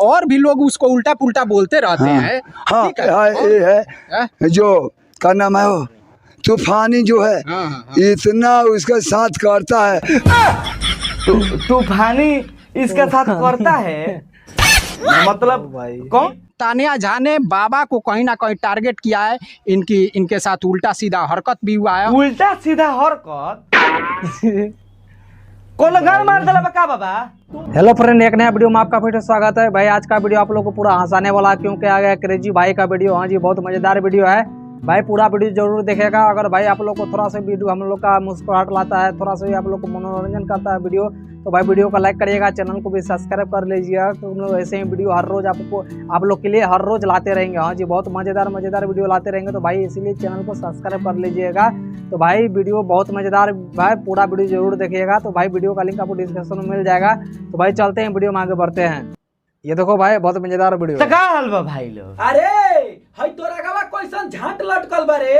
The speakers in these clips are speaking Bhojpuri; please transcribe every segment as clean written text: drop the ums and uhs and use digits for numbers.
और भी लोग उसको उल्टा पुल्टा बोलते रहते हैं। हाँ, ये है जो क्या नाम है वो तूफानी जो है, इतना उसका साथ करता है। तूफानी इसका साथ करता है मतलब कौन? तानिया झा ने बाबा को कहीं ना कहीं टारगेट किया है। इनके साथ उल्टा सीधा हरकत भी हुआ है। उल्टा सीधा हरकत कौन गान मार दिला बका बाबा? हेलो फ्रेंड, एक नया वीडियो में आपका फिर से स्वागत है। भाई आज का वीडियो आप लोग को पूरा हंसाने वाला क्योंकि आ गया क्रेजी भाई का वीडियो। हाँ जी, बहुत मजेदार वीडियो है भाई, पूरा वीडियो जरूर देखेगा। अगर भाई आप लोग को थोड़ा सा वीडियो हम लोग का मुस्कुराहट लाता है, थोड़ा सा भी आप लोग को मनोरंजन करता है वीडियो, तो भाई वीडियो को लाइक करिएगा, चैनल को भी सब्सक्राइब कर लीजिएगा। तो हम लोग ऐसे ही वीडियो हर रोज आप लोग के लिए हर रोज लाते रहेंगे। हाँ जी, बहुत मजेदार वीडियो लाते रहेंगे, तो भाई इसीलिए चैनल को सब्सक्राइब कर लीजिएगा। तो भाई वीडियो बहुत मजेदार भाई, पूरा वीडियो जरूर देखिएगा। तो भाई वीडियो का लिंक आपको डिस्क्रिप्शन में मिल जाएगा। तो भाई चलते हैं वीडियो में आगे बढ़ते हैं। ये देखो भाई, बहुत मजेदार वीडियो तो का हाल बा भाई लोग? अरे हई तोरा गवा कैसन झांट लटकल बा रे?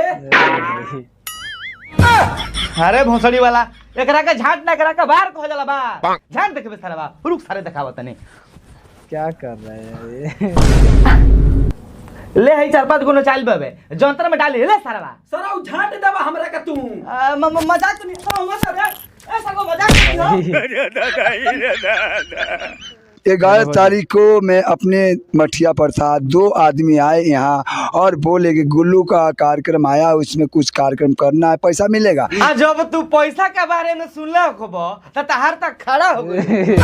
अरे भोसड़ी वाला, एकरा का झांट ना एकरा का बाहर हो जाला बा। झांट देखबे सारा बा, रुक सारे दिखावा तने क्या कर रहे हैं ये। ले हई 4-5 गुनो चाल बाबे जंतर में डाली ले सारा बा। सरा उ झांट देबा हमरा का तू। मजाक नहीं सुनो मत रे, ऐसा को मजाक नहीं। 11 तारीख को मैं अपने मठिया पर था, 2 आदमी आए यहाँ और बोले कि गुल्लू का कार्यक्रम आया, उसमें कुछ कार्यक्रम करना है, पैसा मिलेगा। जब तू पैसा के बारे में सुनला होबो त तहार तक खड़ा हो गई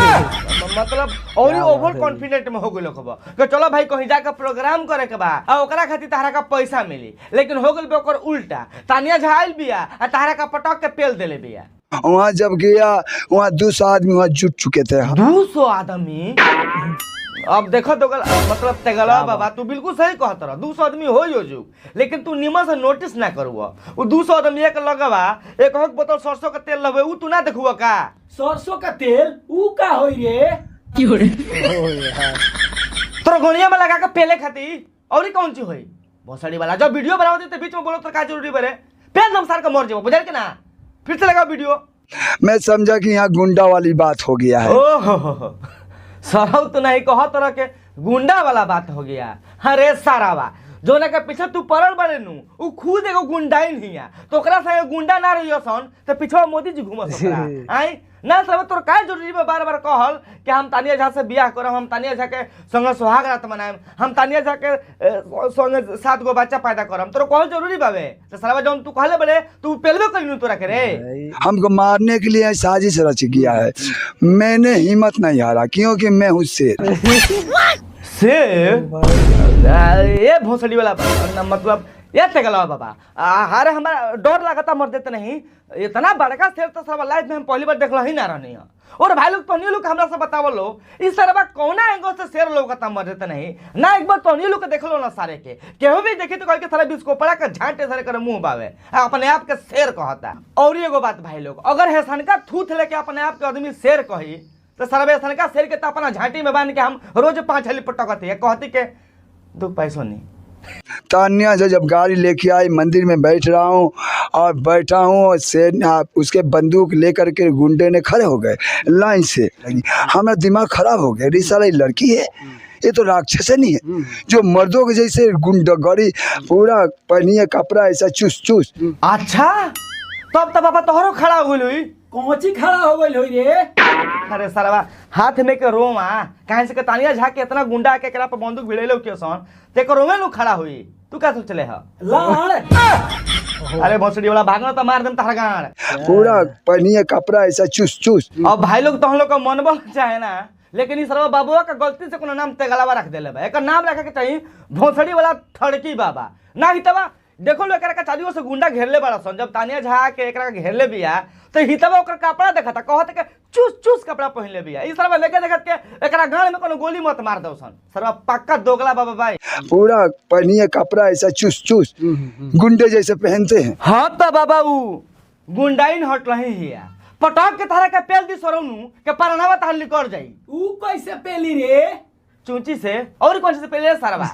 मतलब और ओवर कॉन्फिडेंट में हो गइल होबो कि चलो भाई कहीं जाकर प्रोग्राम करे के बा आ ओकरा खातिर तहरा का पैसा मिली, लेकिन हो गइल ओकर उल्टा। तानिया झाइल बिया आ तहरा का पटक के पेल देले बिया। वहाँ जब गया वहाँ 200 आदमी वहाँ जुट चुके थे। 200 आदमी? अब देखो तो मतलब तेगला बाबा तू बिल्कुल सही कहत रहा, 200 आदमी हो जो, लेकिन तू निमन से नोटिस ना करुआ। वो 200 आदमी एक लगवा एक बोतल सरसों का तेल लगे, उ तू ना देखुआ का? सरसों का तेल उ का होई रे? तोरा गोनिया में लगा के पेले खाती और कौन चीज होई? भोसड़ी वाला जब वीडियो बनावती तो बीच में बोलो तो का जरूरी बरे? पेल दम सार का मर जेबो, बुझार के ना? फिर से लगा वीडियो। मैं समझा कि यहाँ गुंडा वाली बात हो गया है। ओहो सरौ तो नहीं कह तरह के गुंडा वाला बात हो गया। अरे सारावा जो ना के पीछे तू पड़ल बड़े नु उ खुद एगो गुंडा ही नहीं है, तो ओकरा संगे गुंडा ना रहियो सन तो पीछे मोदी जी घूमत ओकरा आई ना। सब तोर का जरूरी बा बार बार कहल कि हम तानिया झा से बियाह करब, हम तानिया झा के संगे सुहाग रात मनाएम, हम तानिया झा के संगे 7 गो बच्चा पैदा करम, तोर कहल जरूरी बाबे? तो सारा जौन तू कहले बड़े तू पेलबे कइनु तोरा के रे। हमको मारने के लिए साजिश रच गया है। मैंने हिम्मत नहीं हारा क्योंकि मैं हूँ शेर। ये भोसड़ी वाला मतलब ये तेगला बाबा अरे हमारा डर लगता मर देते नहीं। इतना बड़का शेर तो सब लाइफ में हम पहली बार देखला ही ना रहनी है। और भाई लोग तो लोग हमरा से बतावो लो इस तरह कौना एंगल से शेर लोग का मर देते नहीं ना। एक बार तो लोग के देख लो ना सारे के केहू भी देखी तो कह के सारा बिस्को पड़ा के झांटे सारे कर मुंह बावे अपने आप के शेर कहता। और एगो बात भाई लोग, अगर हैसन का थूथ लेके अपने आप के आदमी शेर कही तो सारा हैसन का शेर के तो अपना झांटी में बांध के हम रोज 5 हेली पटकते है कहती के दुख पैसों नहीं। तानिया से जब गाड़ी लेके आई मंदिर में बैठ रहा हूँ और बैठा हूँ और शेर उसके बंदूक लेकर के गुंडे ने खड़े हो गए लाइन से। हमारा दिमाग खराब हो गया, साला लड़की है ये तो राक्षस नहीं है जो मर्दों के जैसे गुंडागर्दी पूरा पहनी है कपड़ा ऐसा चूस चूस। अच्छा तब तो बाबा तोहरो खड़ा हो गई? कोची खड़ा हो गइल होई रे? अरे सारा हाथ में के रोमा कहीं से के तानिया झा के इतना गुंडा के एकरा पर बंदूक भिड़ेलो के सन ते को रोमे नु खड़ा हुई, तू का सोचले ह? अरे भोसड़ी वाला भागना तो मार देम तहरा गाड़। पूरा पहनी है कपड़ा ऐसा चूस चूस। अब भाई लोग तो हम लोग का मन बल चाहे ना, लेकिन इस सरवा बाबुआ का गलती से कोनो नाम तेगलावा रख देले बा। एकर नाम रखे के चाहिए भोसड़ी वाला थड़की बाबा ना हितवा। देखो लो एकरा का चादियों से गुंडा घेरले बड़ा सन। जब तानिया झा के एकरा के घेरले बिया तो हितवा ओकर कपड़ा देखता कहत के चूस चूस कपड़ा पहनले बिया। इस सरवा लेके देखत के एकरा गाल में कोनो गोली मत मार दो सन। सरवा पक्का दोगला बाबा भाई। पूरा पहनी है कपड़ा ऐसा चूस चूस गुंडे जैसे पहनते हैं। हाँ तो बाबा उ गुंडाइन हट रही हिया पटक के तारा के पेल दी सरौनु के परनावा तार निकल जाई। उ कैसे पेली रे? चूंची से और कौन से पेले सारा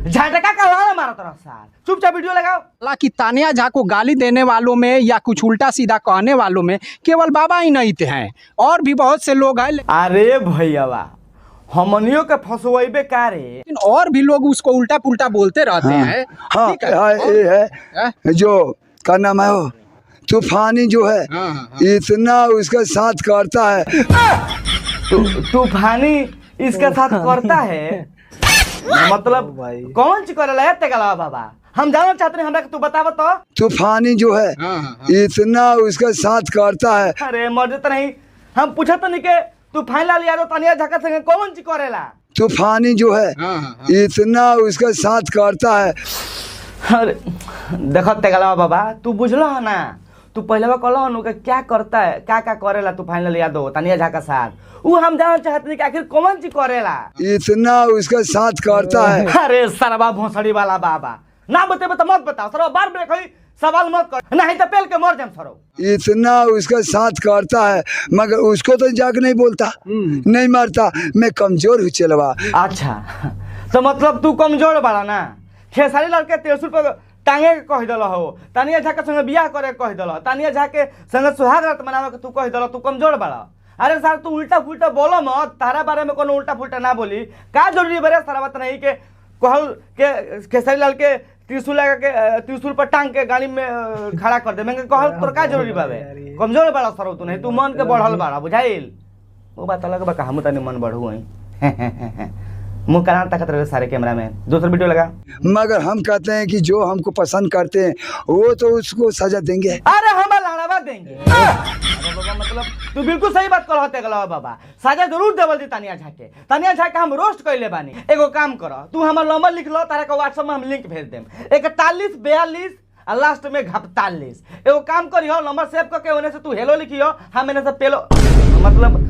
झटका का लाल मारा तरह सार। चुपचाप वीडियो लगाओ। हालांकि तानिया झा को गाली देने वालों में या कुछ उल्टा सीधा कहने वालों में केवल बाबा ही नहीं थे हैं, और भी बहुत से लोग हैं। अरे भैया हमनियों के फंसवेबे का रे। लेकिन और भी लोग उसको उल्टा पुल्टा बोलते रहते हैं। हाँ ठीक है। हाँ, ये है हाँ? जो क्या नाम है वो तूफानी जो है हाँ, हाँ, हाँ। इतना उसका साथ करता है। तूफानी इसके साथ करता है मतलब कौन चीज करेला है तेगला बाबा? हम जानना चाहते हैं, हमरा के तू बतावा तो। तूफानी जो है हाँ, हाँ, हाँ। इतना उसका साथ करता है। अरे मर्द तो नहीं, हम पूछा तो नहीं के तू फाइनल यादव तानिया झका संगे कौन चीज करेला? तूफानी जो है हाँ, हाँ, हाँ। इतना उसका साथ करता है। अरे देखो तेगला बाबा, तू बुझलो है ना? तू पहले कहलो नु के क्या करता है, क्या क्या करेला तू फाइनल यादव तानिया झका साथ? वो हम जानना चाहते हैं कि आखिर कौन चीज करेला? इतना उसका साथ करता है। अरे सरवा भोसड़ी वाला बाबा, ना बतेबे तो मत बताओ सरवा, बार ब्रेक होई सवाल मत कर, नहीं तो पेल के मर जाम सरो। इतना उसका साथ करता है मगर उसको तो जाग नहीं बोलता, नहीं मारता। मैं कमजोर हूँ चलवा। अच्छा तो मतलब तू कमजोर बाड़ा ना? खेसारी लड़के त्रिशूल पर टांगे के कह दल हो, तानिया झा के संगे बियाह करे कह दल, तानिया झा के संगे सुहाग रात मनावे के तू कह दल, तू कमजोर बाड़ा? अरे सर तू उल्टा फुल्टा बोलो मत, तारा बारे में कोनो उल्टा फुल्टा ना बोली। का जरूरी बरे सारा बात नहीं के कहल के खेसारी लाल के त्रिशूल लगा के त्रिशूल पर टांग के गाड़ी में खड़ा कर दे। मैं कहल तोर का जरूरी बाबे? कमजोर बाड़ा सर तू, नहीं तू मन के बढ़ल बाड़ा, बुझाइल? वो बात अलग बा, हम तनी मन बढ़ू हई मुँह करा तकत रहे सारे कैमरा में। दूसरा वीडियो लगा। मगर हम कहते हैं कि जो हमको पसंद करते हैं वो तो उसको सजा देंगे। अरे हम लाड़ावा देंगे। अरे बाबा मतलब तू बिल्कुल सही बात कहते गला बाबा, साजा जरूर देवल दी तानिया झा के। तानिया झा के हम रोस्ट कैले बानी। एगो काम करो, तू हमार नंबर लिख लो, तारा के व्हाट्सएप में हम लिंक भेज देम। 41 42 और लास्ट में 41। एगो काम करियो, नंबर सेव करके ओने से तू हेलो लिखियो, हम एने से पेलो मतलब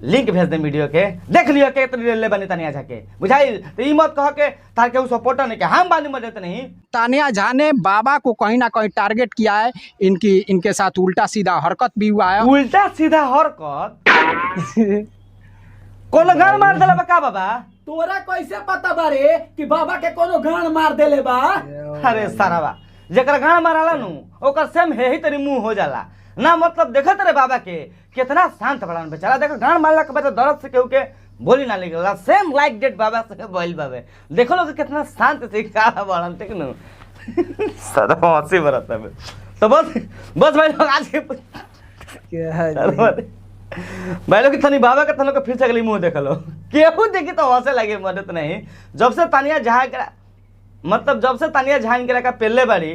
लिंक भेज दे वीडियो के, देख लियो के इतनी ले बनी तानिया झा के, बुझाई? तो ई मत कह के तार के सपोर्टर नहीं के हम बानी मदद नहीं। तानिया झा ने बाबा को कहीं ना कहीं टारगेट किया है। इनके साथ उल्टा सीधा हरकत भी हुआ है। उल्टा सीधा हरकत कोनो गान मार देला का बाबा? तोरा कैसे पता बारे कि बाबा के कोनो गान मार देले बा? अरे सारावा, जेकर गान माराला नु ओकर सेम हे ही तरी मुंह हो जाला ना। मतलब देखत रे बाबा के कितना शांत बड़ान बेचारा, देखो गान मारला के बाद दर्द से केहू के बोली ना निकलला, सेम लाइक डेट बाबा से बोल बाबे। देखो लोग कितना शांत से का बड़ान, ठीक नु? सदा हंसी बरत है। तो बस भाई लोग आज के क्या है भाई लोग तनी बाबा के तनो के फिर से अगली मुंह देख लो, केहू देखी तो हंसे लगे मदद नहीं। जब से तानिया झा के मतलब जब से तानिया झा के का पेले बाड़ी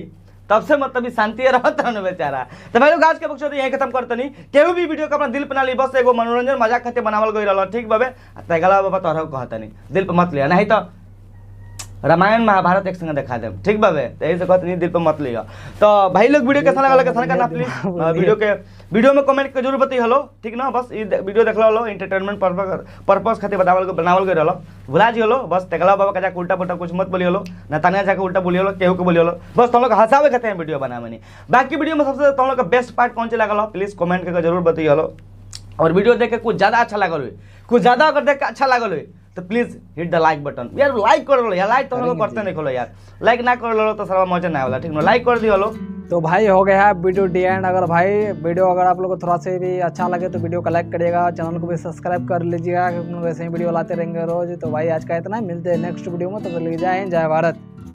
तब से मतलब शांति रहत रहने बेचारा। तो भाई लोग आज के बक्सो यही खत्म करते नहीं। केहू भी वीडियो के अपना दिल पे ना ली, बस एगो मनोरंजन मजाक खातिर बनावल गई रहा, ठीक बाबे? तगला बाबा तोहरा कहता नहीं, दिल पे मत लिया, नहीं तो रामायण महाभारत एक संग दिखा दे, ठीक बाबे? तो यही से कहते नहीं, दिल पे मत लिया। तो भाई लोग वीडियो कैसा लगा कैसा करना प्लीज वीडियो में कमेंट के जरूर बताइए हलो, ठीक ना? बस ये वीडियो देख लो, एंटरटेनमेंट पर्पस खातिर बनावल गई रहा, भुला जी हलो। बस तगला बाबा का जाके उल्टा पुल्टा कुछ मत बोली हलो, ना तानिया जाके उल्टा बोली हलो, केहू को बोली हलो। बस तुम लोग हंसावे कहते हैं वीडियो बनावे नहीं। बाकी वीडियो में सबसे तुम लोग का बेस्ट पार्ट कौन से लगा प्लीज कमेंट करके जरूर बताइए हलो। और वीडियो देख के कुछ ज़्यादा अच्छा लगल हुई, कुछ ज़्यादा अगर देख के अच्छा लगल हुई तो please hit the like button. यार लाइक कर लो यार, लाइक तो हम लोग करते नहीं खोलो यार, लाइक ना कर लो तो सारा मजा ना होला, ठीक ना? लाइक कर दियो लो। तो भाई हो गया है वीडियो डी एंड। अगर भाई वीडियो अगर आप लोग को थोड़ा से भी अच्छा लगे तो वीडियो को लाइक करिएगा, चैनल को भी सब्सक्राइब कर लीजिएगा, क्योंकि वैसे ही वीडियो लाते रहेंगे रोज। तो भाई आज का इतना, मिलते हैं नेक्स्ट वीडियो में। तो जय हिंद, जय भारत।